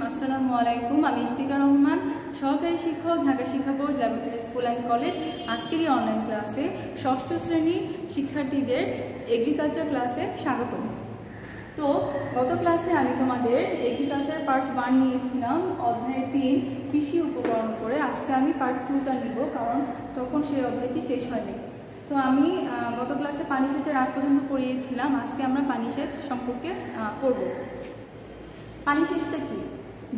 আসসালামু আলাইকুম। আমি ইশতিকা রহমান, সহকারী শিক্ষক, ঢাকা শিক্ষা board, laboratory school and college. আজকের এই অনলাইন ক্লাসে ষষ্ঠ শ্রেণীর শিক্ষার্থীদের এগ্রিকালচার ক্লাসে স্বাগতম। তো গত ক্লাসে আমি তোমাদের এগ্রিকালচার পার্ট 1 নিয়েছিলাম, অধ্যায় 3 কৃষি উপকরণ করে। আজকে আমি পার্ট 2টা নিব, কারণ তখন সেই অধ্যায়টি শেষ হয়নি। তো আমি গত ক্লাসে পানি সেচের আগ পর্যন্ত পড়িয়েছিলাম। আজকে আমরা পানি সেচ সম্পর্কে পড়ব। পানি সেচটা কি?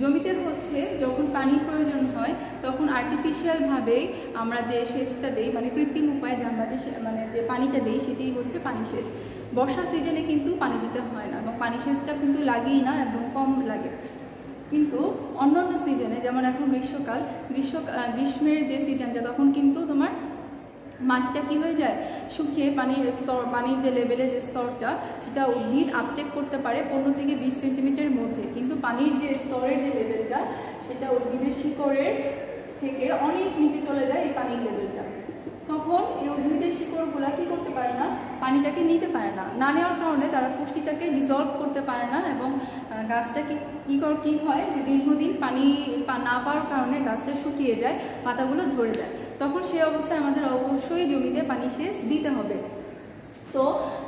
জমিতে হচ্ছে যখন পানির প্রয়োজন হয় তখন আর্টিফিশিয়ালভাবেই আমরা যে সেচটা দিই, মানে কৃত্রিম উপায়ে যে আমরা যে পানিটা দিই, সেটাই হচ্ছে পানি সেচ। বর্ষা সিজনে কিন্তু পানি দিতে হয় না, এবং পানি সেচটা কিন্তু লাগেই না এবং কম লাগে। কিন্তু অন্যান্য সিজনে, যেমন এখন গ্রীষ্মের যে সিজনটা, তখন কিন্তু তোমার মাটিটা কি হয়ে যায়, শুকিয়ে পানির যে লেভেলের যে স্তরটা, সেটা উদ্ভিদ আপটেক করতে পারে 15 থেকে 20 সেন্টিমিটারের মধ্যে। কিন্তু পানির যে স্তরের যে লেভেলটা, সেটা উদ্ভিদের শিকড়ের থেকে অনেক নিচে চলে যায় এই পানির লেভেলটা। তখন এই উদ্ভিদের শিকড়গুলা কি করতে পারে না, পানিটাকে নিতে পারে না। না নেওয়ার কারণে তারা পুষ্টিটাকে ডিজলভ করতে পারে না, এবং গাছটা কি হয় যে দীর্ঘদিন পানি না পাওয়ার কারণে গাছটা শুকিয়ে যায়, পাতাগুলো ঝরে যায়। তখন সেই অবস্থায় আমাদের অবশ্যই জমিতে পানি সেচ দিতে হবে। তো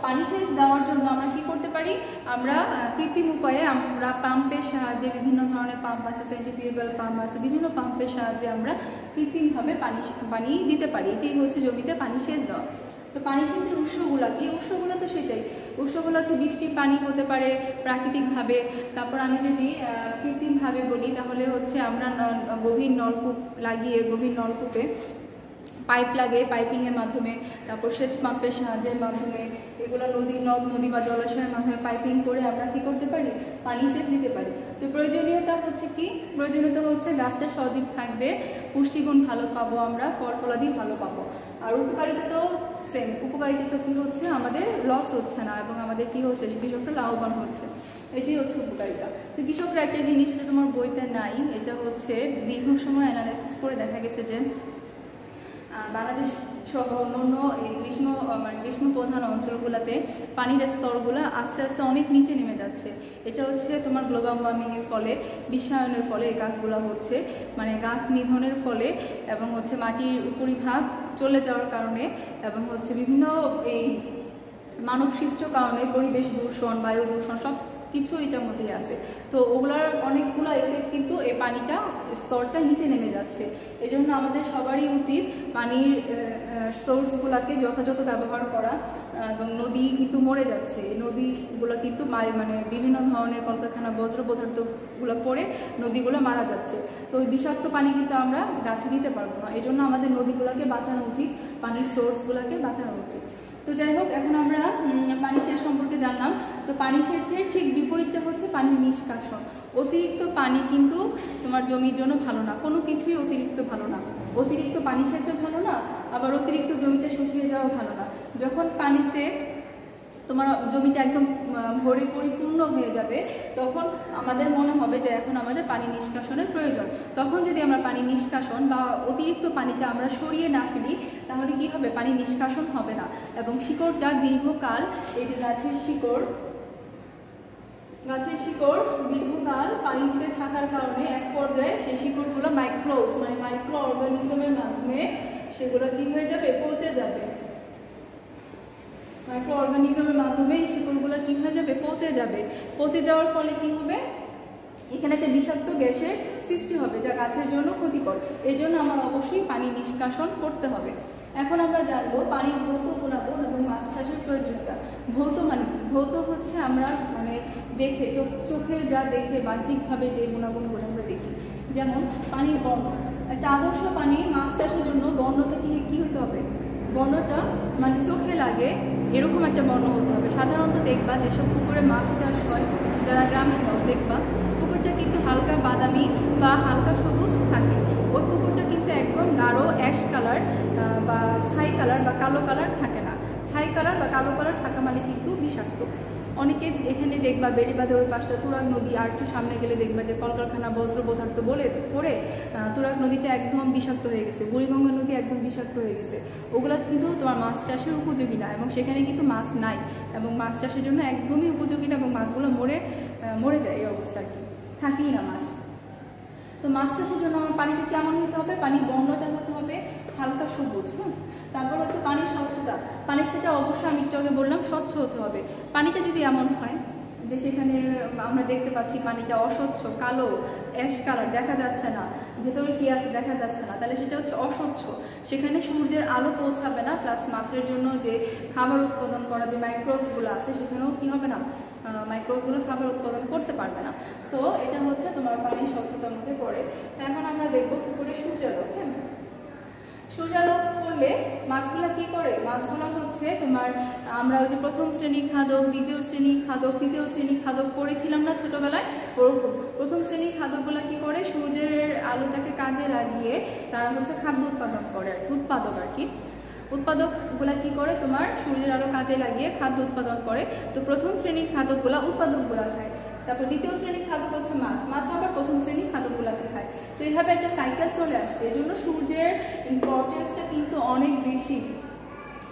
পানি সেচ দেওয়ার জন্য আমরা কি করতে পারি, আমরা কৃত্রিম উপায়ে আমরা পাম্পের সাহায্যে, বিভিন্ন ধরনের পাম্প আছে, সেন্ট্রিফিউগাল পাম্প আছে, বিভিন্ন পাম্পের সাহায্যে আমরা কৃত্রিমভাবে পানি দিতে পারি। এটাই হচ্ছে জমিতে পানি সেচ দেওয়া। তো পানি সেচের উৎসগুলো কি? উৎসগুলো তো সেটাই, উৎসগুলো হচ্ছে বৃষ্টির পানি হতে পারে প্রাকৃতিকভাবে। তারপর আমি যদি কৃত্রিমভাবে বলি, তাহলে হচ্ছে আমরা গভীর নলকূপ লাগিয়ে, গভীর নলকূপে পাইপ লাগিয়ে পাইপিংয়ের মাধ্যমে, তারপর সেচ পাম্পের সাহায্যের মাধ্যমে, এগুলো নদ নদী বা জলাশয়ের মাধ্যমে পাইপিং করে আমরা কি করতে পারি, পানি সেচ দিতে পারি। তো প্রয়োজনীয়তা হচ্ছে কি? প্রয়োজনীয়তা হচ্ছে গাছটা সজীব থাকবে, পুষ্টিগুণ ভালো পাবো, আমরা ফলাদি ভালো পাবো। আর উপকারিতা তো সেম। উপকারিতা তো কি হচ্ছে, আমাদের লস হচ্ছে না, এবং আমাদের কি হচ্ছে, কৃষকরা লাভবান হচ্ছে। এটাই হচ্ছে উপকারিতা। তো কৃষকরা একটা জিনিস, এটা তোমার বইতে নাই, এটা হচ্ছে দীর্ঘ সময় অ্যানালাইসিস করে দেখা গেছে যে বাংলাদেশ সহ অন্যান্য গ্রীষ্ম প্রধান অঞ্চলগুলোতে পানির স্তরগুলো আস্তে আস্তে অনেক নিচে নেমে যাচ্ছে। এটা হচ্ছে তোমার গ্লোবাল ওয়ার্মিংয়ের ফলে, বিশ্বায়নের ফলে এই গাছগুলো হচ্ছে, মানে গাছ নিধনের ফলে, এবং হচ্ছে মাটির উপরিভাগ চলে যাওয়ার কারণে, এবং হচ্ছে বিভিন্ন এই মানব সৃষ্ট কারণে, পরিবেশ দূষণ, বায়ু দূষণ, সব কিছু এটার মধ্যেই আছে। তো ওগুলার অনেকগুলো এফেক্ট কিন্তু এই পানিটা স্তরটা নিচে নেমে যাচ্ছে। এই জন্য আমাদের সবারই উচিত পানির সোর্সগুলোকে যথাযথ ব্যবহার করা। এবং নদী কিন্তু মরে যাচ্ছে, এই নদীগুলো কিন্তু মানে বিভিন্ন ধরনের কলকারখানা বজ্র পদার্থগুলো পড়ে নদীগুলো মারা যাচ্ছে। তো ওই বিষাক্ত পানি কিন্তু আমরা গাছে দিতে পারবো না। এই জন্য আমাদের নদীগুলোকে বাঁচানো উচিত, পানির সোর্সগুলোকে বাঁচানো উচিত। তো যাই হোক, এখন আমরা পানি সেচ সম্পর্কে জানলাম। তো পানি সেচের ঠিক বিপরীতটা হচ্ছে পানির নিষ্কাশন। অতিরিক্ত পানি কিন্তু তোমার জমির জন্য ভালো না, কোনো কিছুই অতিরিক্ত ভালো না। অতিরিক্ত পানি সেচও ভালো না, আবার অতিরিক্ত জমিতে শুকিয়ে যাওয়া ভালো না। যখন পানিতে তোমার জমিটা একদম ভরে পরিপূর্ণ হয়ে যাবে, তখন আমাদের মনে হবে যে এখন আমাদের পানি নিষ্কাশনের প্রয়োজন। তখন যদি আমরা পানি নিষ্কাশন বা অতিরিক্ত পানিটা আমরা সরিয়ে না ফেলি, তাহলে কি হবে, পানি নিষ্কাশন হবে না, এবং শিকড়টা দীর্ঘকাল, এই যে গাছের শিকড় দীর্ঘকাল পানিতে থাকার কারণে এক পর্যায়ে সেই শিকড়গুলো মাইক্রো অর্গানিজমের মাধ্যমে সেগুলো কি হয়ে যাবে, পচে যাবে। মাইক্রো অর্গানিজমের মাধ্যমে এই শিকড়গুলো কি হয়ে যাবে, পচে যাবে। পচে যাওয়ার ফলে কি হবে, এখানে একটা বিষাক্ত গ্যাসের সৃষ্টি হবে, যা গাছের জন্য ক্ষতিকর। এই জন্য আমার অবশ্যই পানি নিষ্কাশন করতে হবে। এখন আমরা জানবো পানির ভৌত গুণাগুণ এবং মাছ চাষের প্রয়োজনীয়তা। ভৌত মানে কি? ভৌত হচ্ছে আমরা মানে দেখে, চোখে যা দেখে বাহ্যিকভাবে যে গুণাগুণগুলো আমরা দেখি। যেমন পানির বর্ণ। একটা আদর্শ পানি মাছ চাষের জন্য বর্ণটা কি হতে হবে, বর্ণটা মানে চোখে লাগে এরকম একটা বর্ণ হতে হবে। সাধারণত দেখবা যেসব পুকুরে মাছ চাষ হয়, যারা গ্রামে যাও দেখবা পুকুরটা কিন্তু হালকা বাদামি বা হালকা সবুজ থাকে। ওই পুকুরটা কিন্তু একদম গাঢ় অ্যাশ কালার বা ছাই কালার বা কালো কালার থাকে না। ছাই কালার বা কালো কালার থাকা মানে কিন্তু বিষাক্ত। অনেকে এখানে দেখবা বেড়িবাঁধের ওই পাশটা তুরাগ নদী, আর একটু সামনে গেলে দেখবা যে কলকারখানা বজ্র পদার্থ পড়ে তুরাগ নদীতে একদম বিষাক্ত হয়ে গেছে, বুড়িগঙ্গা নদী একদম বিষাক্ত হয়ে গেছে। ওগুলো কিন্তু তোমার মাছ চাষের উপযোগী না, এবং সেখানে কিন্তু মাছ নাই, এবং মাছ চাষের জন্য একদমই উপযোগী না, এবং মাছগুলো মরে যায়। এই অবস্থা আর কি, থাকেই না মাছ। তো মাছ চাষের জন্য আমার পানিটা কেমন হতে হবে, পানির বর্ণটা হতে হবে হালকা সবুজ। হ্যাঁ, তারপর হচ্ছে পানির স্বচ্ছতা, পানির থেকে অবশ্যই আমি একটু আগে বললাম স্বচ্ছ হতে হবে। পানিটা যদি এমন হয় যে সেখানে আমরা দেখতে পাচ্ছি পানিটা অস্বচ্ছ, কালো অ্যাশ কালার, দেখা যাচ্ছে না ভেতরে কি আছে দেখা যাচ্ছে না, তাহলে সেটা হচ্ছে অস্বচ্ছ, সেখানে সূর্যের আলো পৌঁছাবে না, প্লাস মাছের জন্য যে খাবার উৎপাদন করা যে মাইক্রোবসগুলো আছে সেখানেও কি হবে না, মাইক্রোবসগুলো খাবার উৎপাদন করতে পারবে না। তো এটা হচ্ছে তোমার পানির স্বচ্ছতার মধ্যে পড়ে। এখন আমরা দেখবো পুকুরে সূর্যালোক। হ্যাঁ, সূর্যালোক করলে মাছগুলো কি করে, মাছগুলো হচ্ছে তোমার আমরা ওই যে প্রথম শ্রেণী খাদক, দ্বিতীয় শ্রেণী খাদক, তৃতীয় শ্রেণী খাদক পড়েছিলাম না ছোটবেলায়, ওরকম প্রথম শ্রেণীর খাদকগুলো কি করে সূর্যের আলোটাকে কাজে লাগিয়ে তারা হচ্ছে খাদ্য উৎপাদন করে, উৎপাদক আর কি। উৎপাদকগুলা কি করে তোমার সূর্যের আলো কাজে লাগিয়ে খাদ্য উৎপাদন করে। তো প্রথম শ্রেণীর খাদকগুলা উৎপাদকগুলা খায়, তারপর দ্বিতীয় শ্রেণীর খাদক হচ্ছে মাছ, মাছ আবার প্রথম শ্রেণীর খাদকগুলাকে খায়। তো এইভাবে একটা সাইকেল চলে আসছে। এই জন্য সূর্যের ইম্পর্টেন্সটা কিন্তু অনেক বেশি।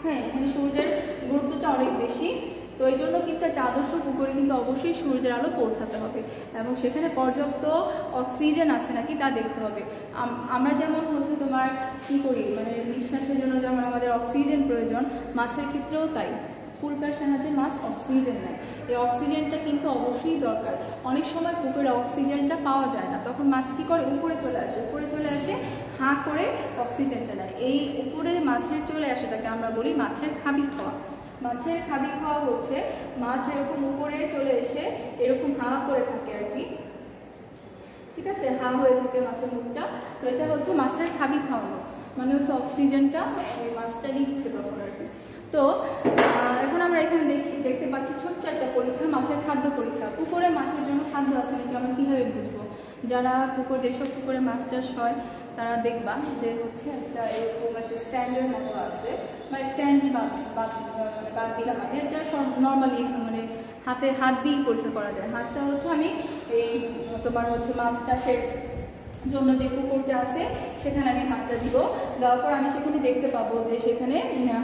হ্যাঁ, এখানে সূর্যের গুরুত্বটা অনেক বেশি। তো এই জন্য কিন্তু একটা আদর্শ পুকুরে কিন্তু অবশ্যই সূর্যের আলো পৌঁছাতে হবে এবং সেখানে পর্যাপ্ত অক্সিজেন আছে নাকি তা দেখতে হবে। আমরা যেমন হচ্ছে তোমার কি করি, মানে নিঃশ্বাসের জন্য যেমন আমাদের অক্সিজেন প্রয়োজন, মাছের ক্ষেত্রেও তাই। ফুলকার সাহায্যে মাছ অক্সিজেন নেয়, এই অক্সিজেনটা কিন্তু অবশ্যই দরকার। অনেক সময় পুকুরে অক্সিজেনটা পাওয়া যায় না, তখন মাছ কি করে উপরে চলে আসে, উপরে চলে আসে হাঁ করে অক্সিজেনটা নেয়। এই উপরে মাছের চলে আসাটাকে আমরা বলি মাছের খাবি খাওয়া। মাছের খাবি খাওয়া হচ্ছে মাছ এরকম উপরে চলে এসে এরকম হাঁ করে থাকে আর কি, ঠিক আছে, হাঁ হয়ে থাকে মাছের মুখটা। তো এটা হচ্ছে মাছের খাবি খাওয়ানো, মানে হচ্ছে অক্সিজেনটা ওই মাছটা নিচ্ছে তখন আর কি। তো এখন আমরা এখানে দেখতে পাচ্ছি ছোট্ট একটা পরীক্ষা, মাছের খাদ্য পরীক্ষা। পুকুরে মাছের জন্য খাদ্য আছে নাকি আমরা কীভাবে বুঝবো? যারা যেসব পুকুরে মাছ চাষ হয় তারা দেখবা যে হচ্ছে একটা এরকম একটা স্ট্যান্ডের মতো আছে, বা স্ট্যান্ডই বাদ দিলাম আমি, এটা নর্মালি মানে হাত দিয়েই পরীক্ষা করা যায়। হাতটা হচ্ছে আমি এই তোমার হচ্ছে মাছ চাষের জন্য যে পুকুরটা আছে সেখানে আমি হাতটা দিব, দেওয়ার পর আমি সেখানে দেখতে পাবো যে সেখানে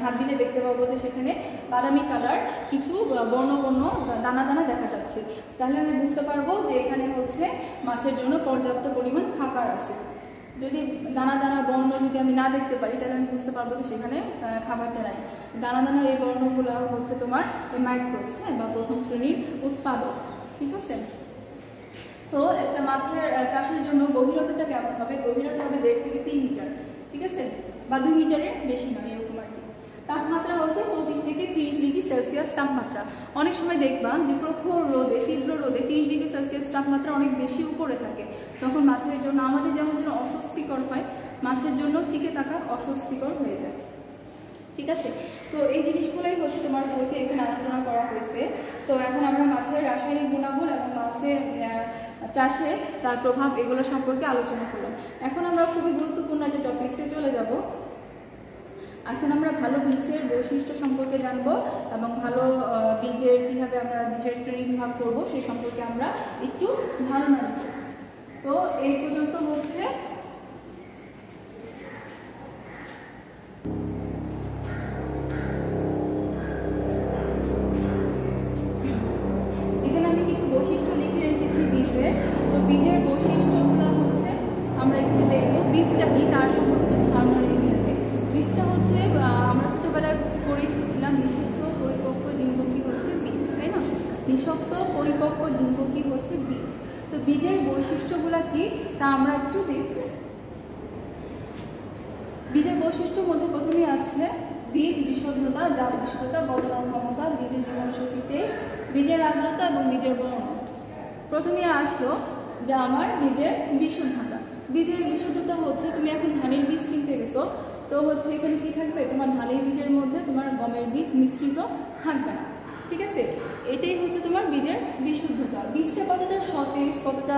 হাত দিলে দেখতে পাবো যে সেখানে বাদামি কালার কিছু বর্ণ দানা দানা দেখা যাচ্ছে। তাহলে আমি বুঝতে পারবো যে এখানে হচ্ছে মাছের জন্য পর্যাপ্ত পরিমাণ খাবার আছে। যদি দানা দানা বর্ণ যদি আমি না দেখতে পারি তাহলে আমি বুঝতে পারবো যে সেখানে খাবারটা নাই। দানা দানা এই বর্ণগুলো হচ্ছে তোমার এই মাইক্রোবস, হ্যাঁ, বা প্রথম শ্রেণীর উৎপাদক, ঠিক আছে। তো একটা মাছের চাষের জন্য গভীরতাটা কেমন হবে? গভীরতা হবে 1.5 থেকে 3 মিটার, ঠিক আছে, বা 2 মিটারের বেশি নয় এরকম আর কি। তাপমাত্রা হচ্ছে 25 থেকে 30 ডিগ্রি সেলসিয়াস তাপমাত্রা। অনেক সময় দেখবা যে প্রখর রোদে, তীব্র রোদে 30 ডিগ্রি সেলসিয়াস তাপমাত্রা অনেক বেশি উপরে থাকে, তখন মাছের জন্য আমাদের যেমন অস্বস্তিকর হয়, মাছের জন্য টিকে থাকা অস্বস্তিকর হয়ে যায়, ঠিক আছে। তো এই জিনিসগুলোই হচ্ছে তোমার বইতে এখানে আলোচনা করা হয়েছে। তো এখন আমরা মাছের রাসায়নিক গুণাগুণ এবং মাছের চাষে তার প্রভাব এগুলো সম্পর্কে আলোচনা করলাম। এখন আমরা খুবই গুরুত্বপূর্ণ একটা টপিকসে চলে যাব। এখন আমরা ভালো বীজের বৈশিষ্ট্য সম্পর্কে জানবো এবং ভালো বীজের কীভাবে আমরা বীজের শ্রেণী বিভাগ করবো সেই সম্পর্কে আমরা একটু ধারণা নেব। তো এই পর্যন্ত হচ্ছে এখানে আমি কিছু বৈশিষ্ট্য লিখে রেখেছি বীজের। তো বীজের বৈশিষ্ট্যগুলো হচ্ছে আমরা একটু দেখবো বীজটা কি তার সম্পর্কে যদি ধারণা নিয়ে নেবে। বীজটা হচ্ছে আমরা ছোটবেলায় পড়ে এসেছিলাম নিষিক্ত পরিপক্ক ডিম্বকী হচ্ছে বীজ, তাই না? নিষিক্ত পরিপক্ক ডিম্বকী হচ্ছে বীজ। তো বীজের বৈশিষ্ট্যগুলো কি তা আমরা একটু দেখব। বীজের বৈশিষ্ট্যের মধ্যে প্রথমেই আছে বীজ বিশুদ্ধতা, জাত বিশুদ্ধতা, গঠন ক্ষমতা, বীজের জীবনশক্তিতে, বীজের আর্দ্রতা এবং বীজের বর্ণ। প্রথমে আসলো যে আমার বীজের বিশুদ্ধতা। বীজের বিশুদ্ধতা হচ্ছে তুমি এখন ধানের বীজ কিনতে গেছো, তো হচ্ছে এখানে কি থাকবে, তোমার ধানের বীজের মধ্যে তোমার গমের বীজ মিশ্রিত থাকবে না, ঠিক আছে। এটাই হচ্ছে তোমার বীজের বিশুদ্ধতা। বীজটা কতটা সতেজ, কতটা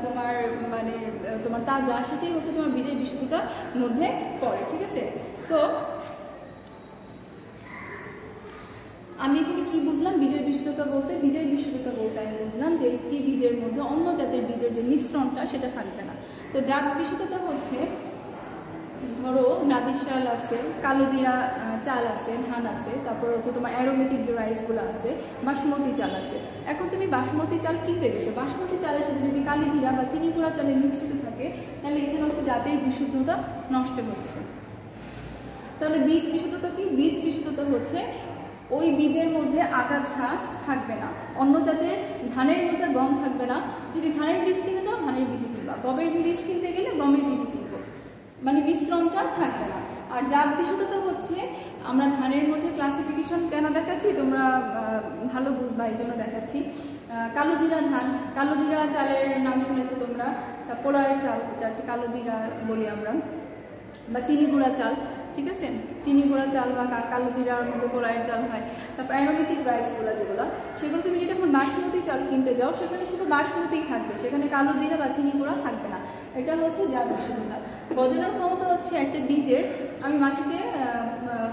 তোমার মানে তোমার তাজা, সেটাই হচ্ছে তোমার বীজের বিশুদ্ধতার মধ্যে পড়ে, ঠিক আছে। তো আমি এখানে কি বুঝলাম বীজের বিশুদ্ধতা বলতে? বীজের বিশুদ্ধতা বলতে আমি বুঝলাম যে একটি বীজের মধ্যে অন্য জাতের বীজের যে মিশ্রণটা সেটা থাকবে না। তো জাত বিশুদ্ধতা হচ্ছে ধরো নাজির চাল আছে, কালো জিরা চাল আছে, ধান আছে, তারপর হচ্ছে তোমার অ্যারোমেটিক যে রাইসগুলো আছে, বাসমতি চাল আছে। এখন তুমি বাসমতি চাল কিনতে গেছো, বাসমতি চালের সাথে যদি কালি জিরা বা চিনি গুঁড়া চালের মিশ্রিত থাকে থাকে, তাহলে এখানে হচ্ছে জাতের বিশুদ্ধতা নষ্ট হচ্ছে। তাহলে বীজ বিশুদ্ধতা কি? বীজ বিশুদ্ধতা হচ্ছে ওই বীজের মধ্যে আগাছা থাকবে না, অন্য জাতের ধানের মধ্যে গম থাকবে না। যদি ধানের বীজ কিনতে যাও ধানের বীজই কিনবা, গমের বীজ কিনতে গেলে গমের বীজই কিনবো, মানে মিশ্রণটা থাকবে না। আর জাত বিশুদ্ধতা হচ্ছে আমরা ধানের মধ্যে ক্লাসিফিকেশন কেন দেখাচ্ছি তোমরা ভালো বুঝবা, এই জন্য দেখাচ্ছি। কালো জিরা ধান, কালো জিরা চালের নাম শুনেছো তোমরা, পোলার চাল যেটাকে কালো জিরা বলি আমরা, বা চিনি গুঁড়া চাল, ঠিক আছে, চিনি গুঁড়া চাল বা কালো জিরার মধ্যে পোলারের চাল হয়। তারপর অ্যারোমেটিক রাইসগুলো যেগুলো, সেগুলো তুমি যদি এখন বাসমতি চাল কিনতে যাও সেখানে শুধু বাসমতিই থাকবে, সেখানে কালো জিরা বা চিনি গুঁড়া থাকবে না। এটা হচ্ছে জাত বিশুদ্ধতা। গজনের ক্ষমতা হচ্ছে একটা বীজের, আমি মাটিতে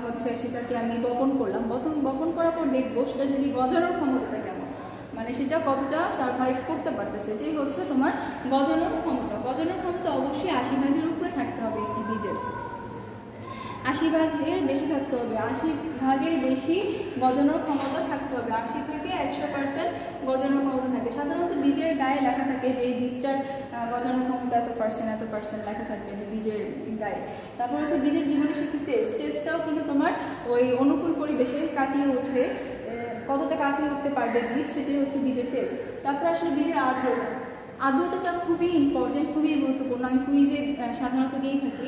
হচ্ছে সেটাকে আমি বপন করলাম, বপন করার পর দেখবো সেটা যদি গজানোর ক্ষমতাটা কেমন, মানে সেটা কতটা সার্ভাইভ করতে পারতেছে, এটাই হচ্ছে তোমার গজানোর ক্ষমতা। গজানোর ক্ষমতা অবশ্যই 80 ভাগের উপরে থাকতে হবে একটি বীজের, 80 ভাগের বেশি থাকতে হবে, 80 ভাগের বেশি গজানোর ক্ষমতা থাকতে হবে। 80 থেকে 100% গজানোর ক্ষমতা থাকে। সাধারণত বীজের গায়ে লেখা থাকে যে এই বীজটার গজানোর ক্ষমতা এত পার্সেন্ট লেখা থাকবে যে বীজের গায়ে। তারপর হচ্ছে বীজের জীবনীশক্তি টেস্টটাও কিন্তু তোমার ওই অনুকূল পরিবেশে কাটিয়ে উঠে, কতটা কাটিয়ে উঠতে পারবে বীজ, সেটাই হচ্ছে বীজের টেস্ট। তারপর আসলে বীজের আর্দ্রতাটা খুবই ইম্পর্টেন্ট, খুবই গুরুত্বপূর্ণ। আমি কুইজে সাধারণত দিয়েই থাকি,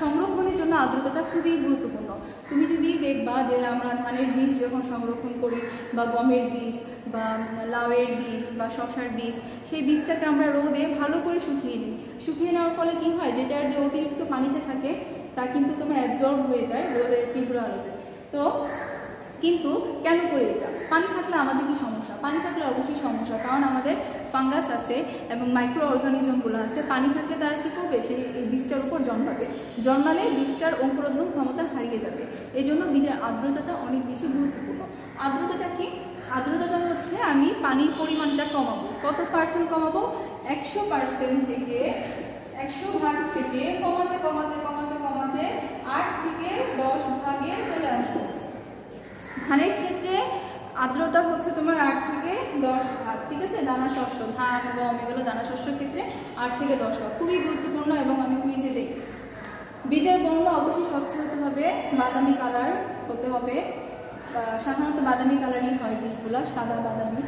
সংরক্ষণের জন্য আর্দ্রতাটা খুবই গুরুত্বপূর্ণ। তুমি যদি দেখবা যে আমরা ধানের বীজ যখন সংরক্ষণ করি বা গমের বীজ বা লাউয়ের বীজ বা শসার বীজ, সেই বীজটাকে আমরা রোদে ভালো করে শুকিয়ে নিই। শুকিয়ে নেওয়ার ফলে কি হয়, যেটার যে অতিরিক্ত পানিটা থাকে তা কিন্তু তোমার অ্যাবজর্ব হয়ে যায় রোদের তীব্র আলোতে। তো কিন্তু কেন করে এটা? পানি থাকলে আমাদের কি সমস্যা? পানি থাকলে অবশ্যই সমস্যা, কারণ আমাদের ফাঙ্গাস আছে এবং মাইক্রো অর্গানিজমগুলো আছে। পানি থাকলে তারা কী করবে, সেই বীজটার উপর জন্মাবে, জন্মালে বীজটার অঙ্কুরোদ্গম ক্ষমতা হারিয়ে যাবে। এই জন্য বীজের আর্দ্রতাটা অনেক বেশি গুরুত্বপূর্ণ। আর্দ্রতাটা কি? আর্দ্রতাটা হচ্ছে আমি পানির পরিমাণটা কমাবো। কত পার্সেন্ট কমাবো? 100% থেকে 100 ভাগ থেকে কমাতে কমাতে কমাতে কমাতে 8 থেকে 10 ভাগে চলে আসবো। ধানের ক্ষেত্রে আর্দ্রতা হচ্ছে তোমার 8 থেকে 10 ভাগ, ঠিক আছে। দানা শস্য, ধান, গম, এগুলো দানা শস্যের ক্ষেত্রে 8 থেকে 10 ভাগ, খুবই গুরুত্বপূর্ণ এবং আমি কুইজে দেখি। বীজের বর্ণ অবশ্যই স্বচ্ছ হতে হবে, বাদামি কালার হতে হবে, সাধারণত বাদামি কালারই হয় বীজগুলো, সাদা বাদামি,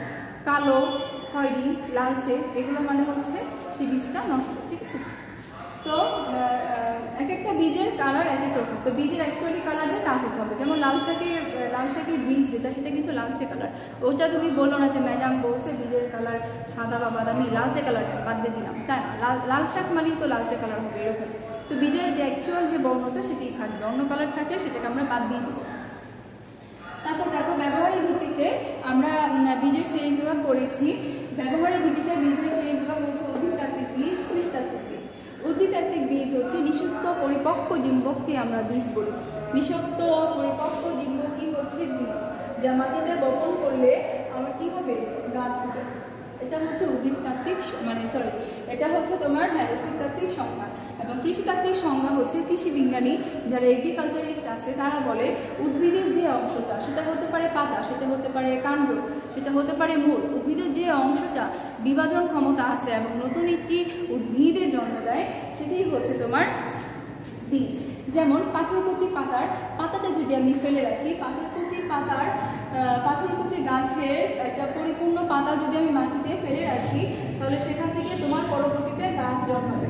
কালো, খয়েরি, লালচে, এগুলো মানে হচ্ছে সেই বীজটা নষ্ট, ঠিক আছে। তো এক একটা বীজের কালার এক এক রকম, তো বীজের অ্যাকচুয়ালি কালার যে তা হতে হবে। যেমন লাল শাকের বীজ যেটা, সেটা কিন্তু লালচে কালার। ওটা তুমি বলো না যে ম্যাডাম বলছে বীজের কালার সাদা বা বাদামি, লালচে কালার বাদ দিয়ে দিলাম, তাই না। লাল শাক মানেই তো লালচে কালার হবে, এরকম। তো বীজের যে অ্যাকচুয়াল যে বর্ণটা সেটাই থাকবে, অন্য কালার থাকলে সেটাকে আমরা বাদ দিয়ে দেবো। তারপর দেখো, ব্যবহারের ভিত্তিতে আমরা বীজের শ্রেণীবিভাগ করেছি। ব্যবহারের ভিত্তিতে বীজের শ্রেণীবিভাগ হচ্ছে উদ্ভিদতাত্ত্বিক বীজ, কৃষিতাত্ত্বিক বীজ। উদ্ভিদতাত্ত্বিক বীজ হচ্ছে নিষিক্ত পরিপক্ক ডিম্বককে আমরা বীজ বলি। নিষিক্ত পরিপক্ক ডিম্বকই হচ্ছে বীজ, যা মাটিতে বপন করলে আমার কি হবে, গাছ হবে। এটা হচ্ছে উদ্ভিদতাত্ত্বিক, এটা হচ্ছে তোমার উদ্ভিদতাত্ত্বিক সংজ্ঞা। এবং কৃষিতাত্ত্বিক সংজ্ঞা হচ্ছে কৃষি বিজ্ঞানী যারা এগ্রিকালচারিস্ট আছে তারা বলে উদ্ভিদের যে অংশটা, সেটা হতে পারে পাতা, সেটা হতে পারে কাণ্ড, সেটা হতে পারে মূল, উদ্ভিদের যে অংশটা বিভাজন ক্ষমতা আছে এবং নতুন একটি উদ্ভিদের জন্ম দেয়, সেটাই হচ্ছে তোমার বীজ। যেমন পাথরকুচি পাতাটা যদি আমি ফেলে রাখি, পাথরকুচি গাছের একটা পরিপূর্ণ পাতা যদি আমি মাটিতে ফেলে রাখি, তাহলে সেখান থেকে তোমার পরবর্তীতে গাছ জন্মাবে।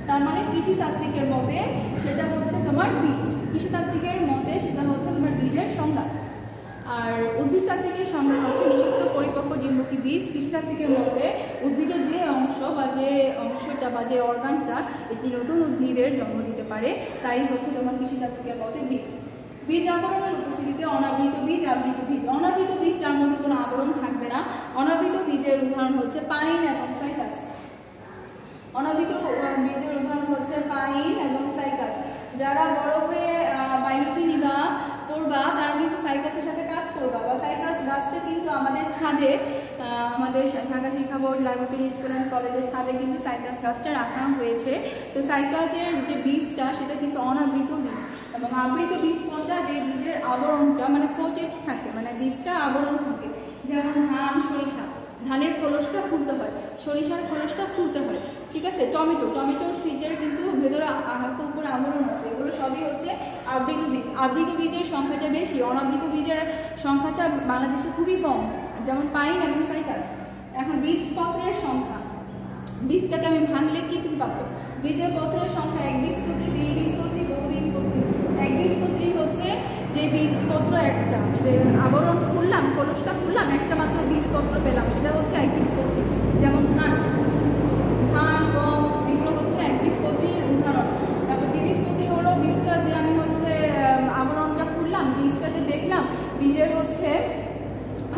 তার মানে কৃষিতাত্ত্বিকের মতে সেটা হচ্ছে তোমার বীজ, কৃষিতাত্ত্বিকের মতে সেটা হচ্ছে তোমার বীজের সংজ্ঞা। আর উদ্ভিদতাত্ত্বিকের সংজ্ঞা হচ্ছে নিষিক্ত পরিপক্ক ডিম্বকী বীজ। কৃষিতাত্ত্বিকের মতে উদ্ভিদের যে অংশ বা যে অংশটা বা যে অর্গানটা একটি নতুন উদ্ভিদের জন্ম দিতে পারে, তাই হচ্ছে তোমার কৃষিতাত্ত্বিকের মতে বীজ। বীজ আবরণের উপস্থিতিতে অনাবৃত বীজ, আবৃত বীজ। অনাবৃত বীজ যার মধ্যে কোনো আবরণ থাকবে না। অনাবৃত বীজের উদাহরণ হচ্ছে পাইন এবং সাইকাস। অনাবৃত বীজের উদাহরণ হচ্ছে পাইন এবং সাইকাস। যারা বড় হয়ে বায়োলজি নিবা পড়বা তারা কিন্তু সাইকাসের সাথে কাজ করবা, বা সাইকাস গাছটা কিন্তু আমাদের ছাদে, আমাদের ঢাকা শিক্ষা বোর্ড ল্যাবরেটরি স্কুল অ্যান্ড কলেজের ছাদে কিন্তু সাইকাস গাছটা রাখা হয়েছে। তো সাইকাসের যে বীজটা সেটা কিন্তু অনাবৃত বীজ। এবং আবৃত বীজ কোনটা, যে বীজের আবরণটা মানে কোটেড থাকে, মানে বীজটা আবরণ থাকে। যেমন ধান, সরিষা, ধানের খোলসটা খুলতে হয়, সরিষার খোলসটা খুলতে হয়, ঠিক আছে। টমেটোর সিডের কিন্তু ভেতরে হালকা উপরে আবরণ আছে, এগুলো সবই হচ্ছে আবৃত বীজ। আবৃত বীজের সংখ্যাটা বেশি, অনাবৃত বীজের সংখ্যাটা বাংলাদেশে খুবই কম, যেমন পাইন এবং সাইকাস। এখন বীজপত্রের সংখ্যা, বীজটাকে আমি ভাঙলে কি পাবো? বীজের পত্রের সংখ্যা একবীজপত্রী, দ্বিবীজপত্রী, বহুবীজপত্রী। একবীজপত্রী হচ্ছে যে বীজপত্র একটা, যে আবরণ খুললাম, খোলসটা খুললাম, একটা মাত্র বীজপত্র পেলাম, সেটা হচ্ছে একবীজপত্রী। যেমন ধান, গম, এগুলো হচ্ছে একবীজপত্রীর উদাহরণ। তারপর দ্বিবীজপত্রী হলো বীজটা যে আমি হচ্ছে আবরণটা খুললাম, বীজটা যে দেখলাম, বীজের হচ্ছে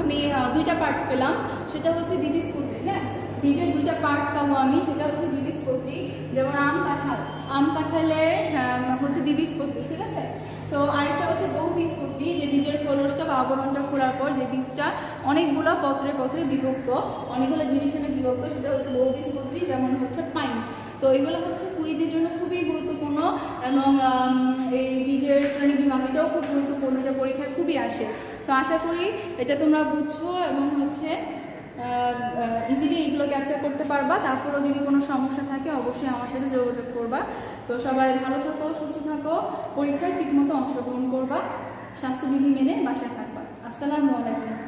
আমি দুইটা পার্ট পেলাম, সেটা হচ্ছে দ্বিবীজপত্রী। হ্যাঁ, বীজের দুইটা পার্ট পাবো আমি, সেটা হচ্ছে দ্বিবীজপত্রী। যেমন আম কাঁঠালের হচ্ছে দ্বিবীজপত্রী, ঠিক আছে। তো আরেকটা হচ্ছে বহুবীজপত্রী, যে বীজের খোলসটা বা আবরণটা খোলার পর যে বীজটা অনেকগুলো পত্রে বিভক্ত, অনেকগুলো ডিভিশনে বিভক্ত, সেটা হচ্ছে বহুবীজপত্রী। যেমন হচ্ছে পাইন। তো এগুলো হচ্ছে কুইজের জন্য খুবই গুরুত্বপূর্ণ, এবং এই বীজের শ্রেণী বিভাগ এটাও খুব গুরুত্বপূর্ণ, এটা পরীক্ষায় খুবই আসে। তো আশা করি এটা তোমরা বুঝছো এবং হচ্ছে ইজিলি এগুলো ক্যাপচার করতে পারবা। তারপরেও যদি কোনো সমস্যা থাকে অবশ্যই আমার সাথে যোগাযোগ করবা। তো সবাই ভালো থাকো, সুস্থ থাকো, পরীক্ষায় ঠিকমতো অংশগ্রহণ করবা, স্বাস্থ্যবিধি মেনে বাসায় থাকবা। আসসালামু আলাইকুম।